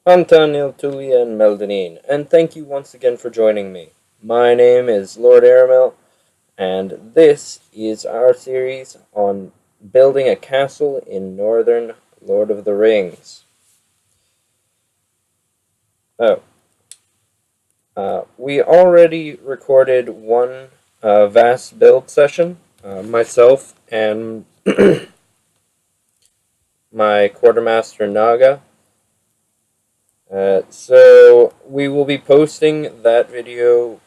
Antonil, Tulia, and Meldanine, and thank you once again for joining me. My name is Lord Aramel, and this is our series on building a castle in northern Lord of the Rings. Oh, we already recorded one vast build session, myself and my quartermaster Naga. So we will be posting that video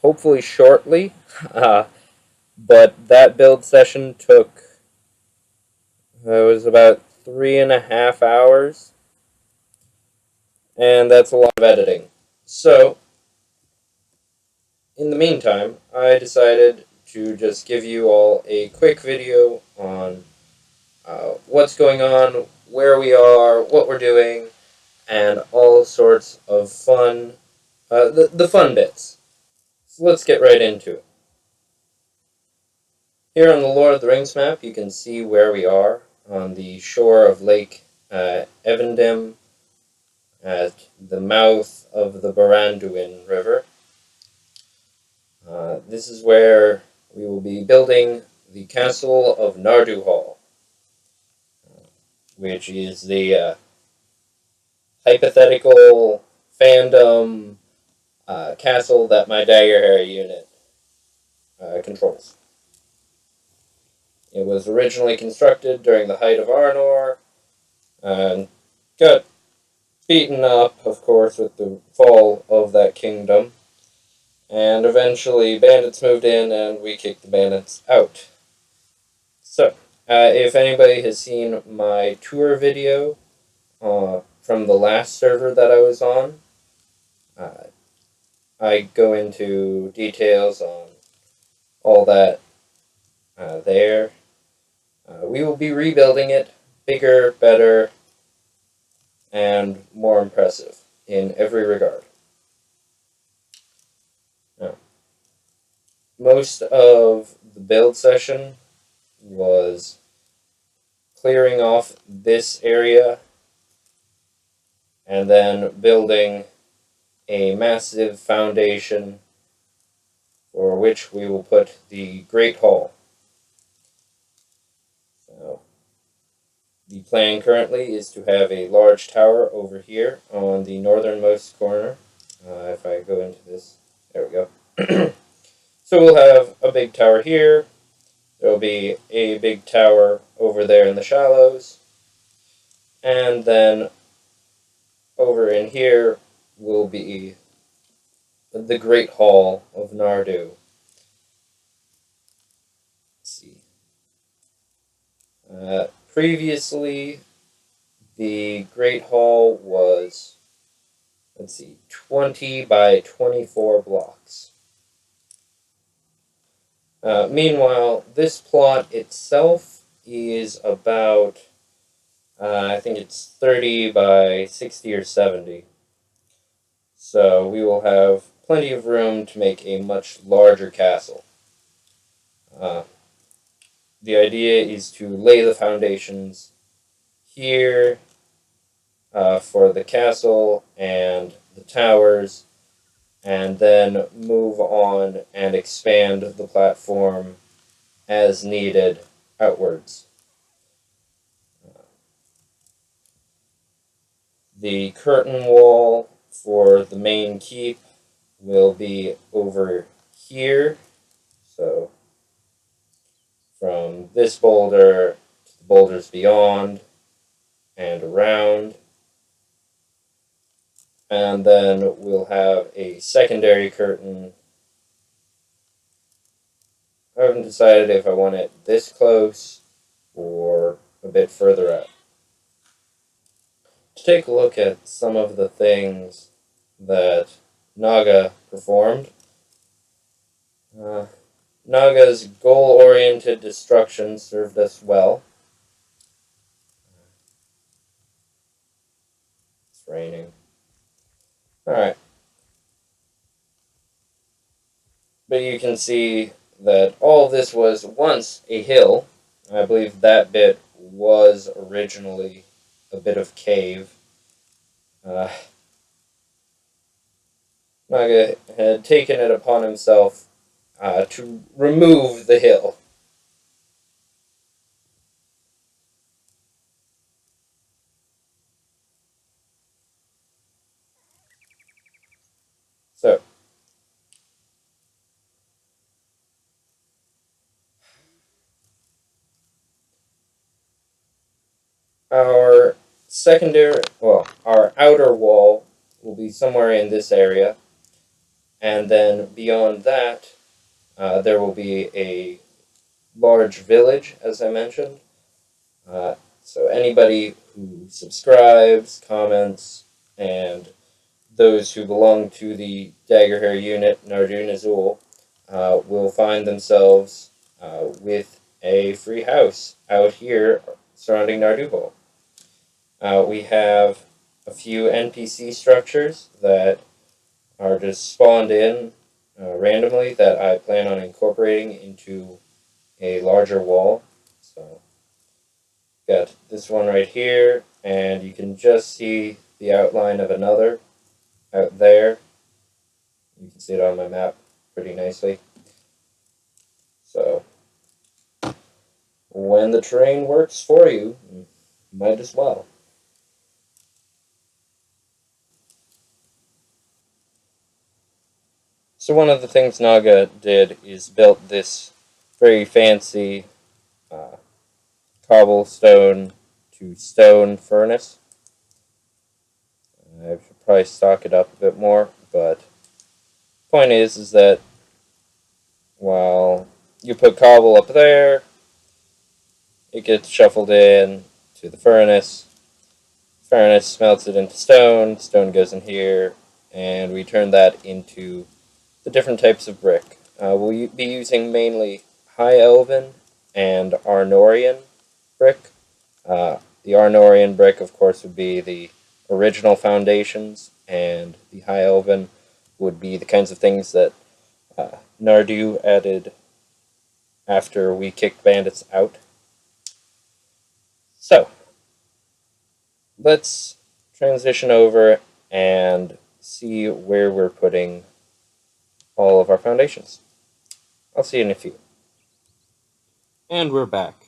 hopefully shortly. Uh, but that build session took it was about 3.5 hours, and that's a lot of editing. So in the meantime, I decided to just give you all a quick video on what's going on, where we are, what we're doing, and all sorts of fun, the fun bits. So let's get right into it. Here on the Lord of the Rings map, you can see where we are on the shore of Lake Evendim at the mouth of the Baranduin River. This is where we will be building the castle of Narduhal, which is the hypothetical fandom castle that my Daggerhair unit controls. It was originally constructed during the height of Arnor, and got beaten up, of course, with the fall of that kingdom. And eventually bandits moved in and we kicked the bandits out. So, if anybody has seen my tour video from the last server that I was on, uh, I go into details on all that there. We will be rebuilding it bigger, better, and more impressive in every regard. Now, most of the build session was clearing off this area and then building a massive foundation for which we will put the Great Hall. So, the plan currently is to have a large tower over here on the northernmost corner. If I go into this, there we go. So we'll have a big tower here. There will be a big tower over there in the shallows. And then over in here will be the Great Hall of Nardu. Let's see. Previously, the Great Hall was, 20 by 24 blocks. Meanwhile, this plot itself is about, I think it's 30 by 60 or 70. So we will have plenty of room to make a much larger castle. The idea is to lay the foundations here for the castle and the towers, and then move on and expand the platform as needed outwards. The curtain wall for the main keep will be over here, so from this boulder to the boulders beyond and around. And then we'll have a secondary curtain. I haven't decided if I want it this close or a bit further out. To take a look at some of the things that Naga performed, Naga's goal-oriented destruction served us well. It's raining. Alright. But you can see that all of this was once a hill. I believe that bit was originally a bit of cave. uh, Naga had taken it upon himself to remove the hill. So, our our outer wall will be somewhere in this area, and then beyond that, there will be a large village, as I mentioned. Uh, so anybody who subscribes, comments, and those who belong to the Daggerhair unit, Narduhal, will find themselves with a free house out here surrounding Narduhal. We have a few NPC structures that are just spawned in randomly that I plan on incorporating into a larger wall. So, got this one right here, and you can just see the outline of another out there. You can see it on my map pretty nicely. So, when the terrain works for you, might as well. So one of the things Naga did is built this very fancy uh, cobblestone to stone furnace. I should probably stock it up a bit more, but point is that while you put cobble up there, it gets shuffled in to the furnace. Furnace smelts it into stone. Stone goes in here, and we turn that into the different types of brick. We'll be using mainly High Elven and Arnorian brick. The Arnorian brick, of course, would be the original foundations, and the High Elven would be the kinds of things that Nardu added after we kicked bandits out. So, let's transition over and see where we're putting all of our foundations. I'll see you in a few. And we're back.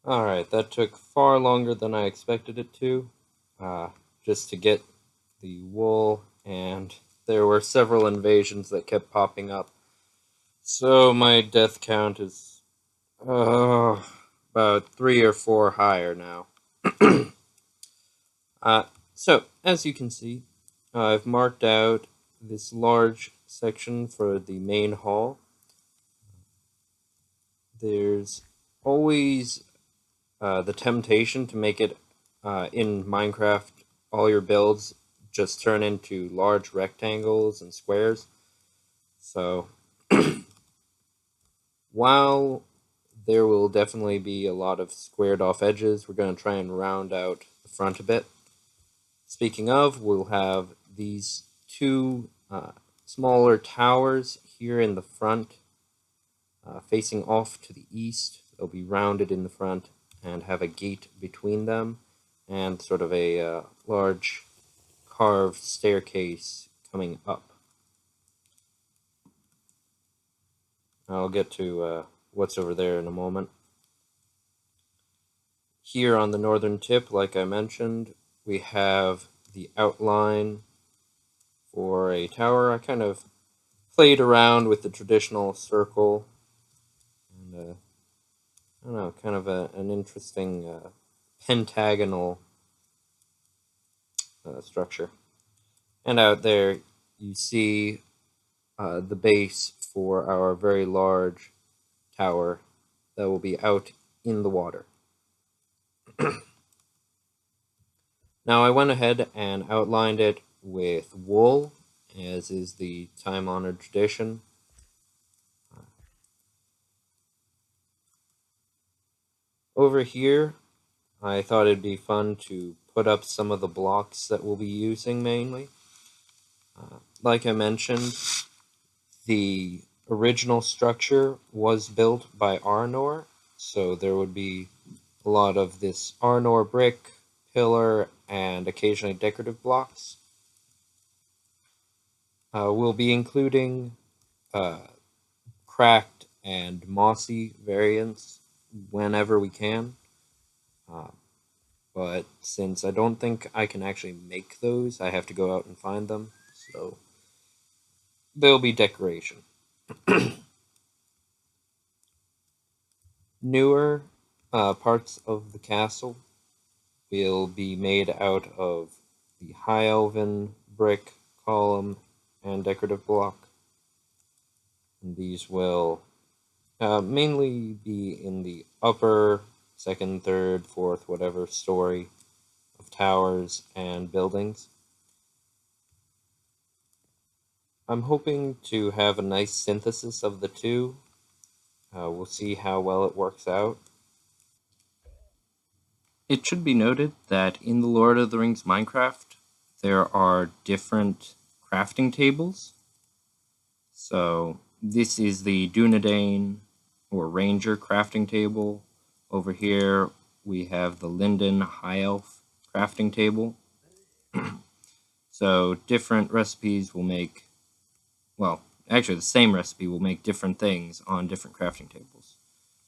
Alright, that took far longer than I expected it to, just to get the wool, and there were several invasions that kept popping up. So my death count is about 3 or 4 higher now. So, as you can see, I've marked out this large section for the main hall. There's always the temptation to make it in Minecraft, all your builds just turn into large rectangles and squares. So, while there will definitely be a lot of squared off edges, we're going to try and round out the front a bit. Speaking of, we'll have these two smaller towers here in the front, facing off to the east. They'll be rounded in the front and have a gate between them, and sort of a large carved staircase coming up. I'll get to what's over there in a moment. Here on the northern tip, like I mentioned, we have the outline for a tower. I kind of played around with the traditional circle, and I don't know, kind of an interesting pentagonal structure. And out there, you see the base for our very large tower that will be out in the water. Now, I went ahead and outlined it with wool, as is the time-honored tradition. Over here, I thought it'd be fun to put up some of the blocks that we'll be using mainly. Like I mentioned, the original structure was built by Arnor, so there would be a lot of this Arnor brick, pillar, and occasionally decorative blocks. We'll be including cracked and mossy variants whenever we can. Uh, but since I don't think I can actually make those, I have to go out and find them. So they'll be decoration. Newer parts of the castle will be made out of the High Elven brick, column, and decorative block. And these will mainly be in the upper, second, third, fourth, whatever story of towers and buildings. I'm hoping to have a nice synthesis of the two. We'll see how well it works out. It should be noted that in the Lord of the Rings Minecraft, there are different crafting tables. So this is the Dunedain or Ranger crafting table. Over here we have the Linden High Elf crafting table. So different recipes will make, well, actually the same recipe will make different things on different crafting tables.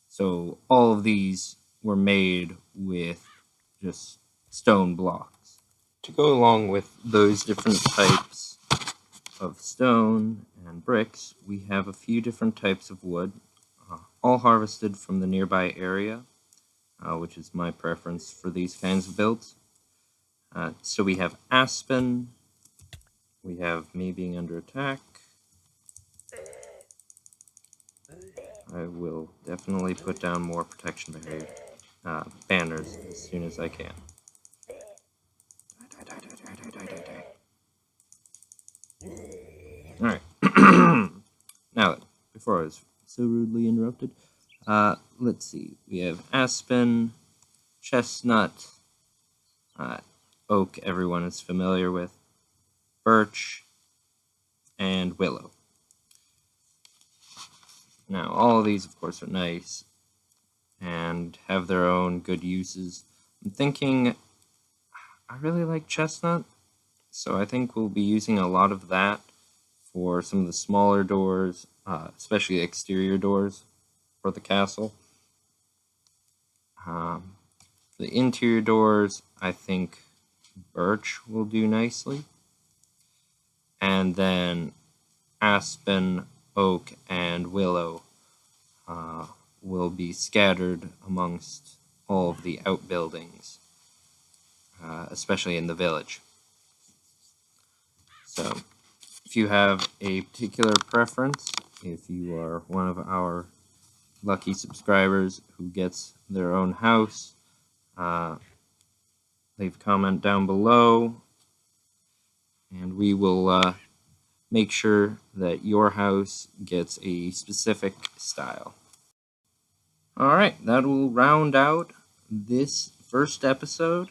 So all of these were made with just stone blocks. To go along with those different types of stone and bricks, we have a few different types of wood, all harvested from the nearby area, which is my preference for these kinds of builds. So we have aspen, we have me being under attack. I will definitely put down more protection barrier banners as soon as I can. Alright. Now, before I was so rudely interrupted, let's see. We have aspen, chestnut, oak, everyone is familiar with, birch, and willow. Now, all of these, of course, are nice and have their own good uses. I'm thinking I really like chestnut, so I think we'll be using a lot of that for some of the smaller doors, especially exterior doors for the castle. For the interior doors, I think birch will do nicely. And then aspen, oak, and willow will be scattered amongst all of the outbuildings, especially in the village. So, if you have a particular preference, if you are one of our lucky subscribers who gets their own house, leave a comment down below, and we will make sure that your house gets a specific style. Alright, that will round out this first episode.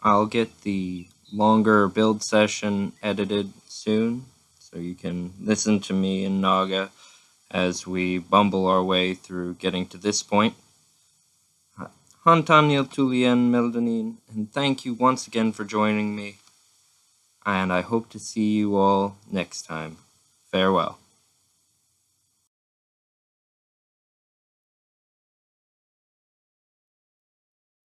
I'll get the longer build session edited soon, so you can listen to me and Naga as we bumble our way through getting to this point. Hantanil Tulien Meldanin, and thank you once again for joining me, and I hope to see you all next time. Farewell.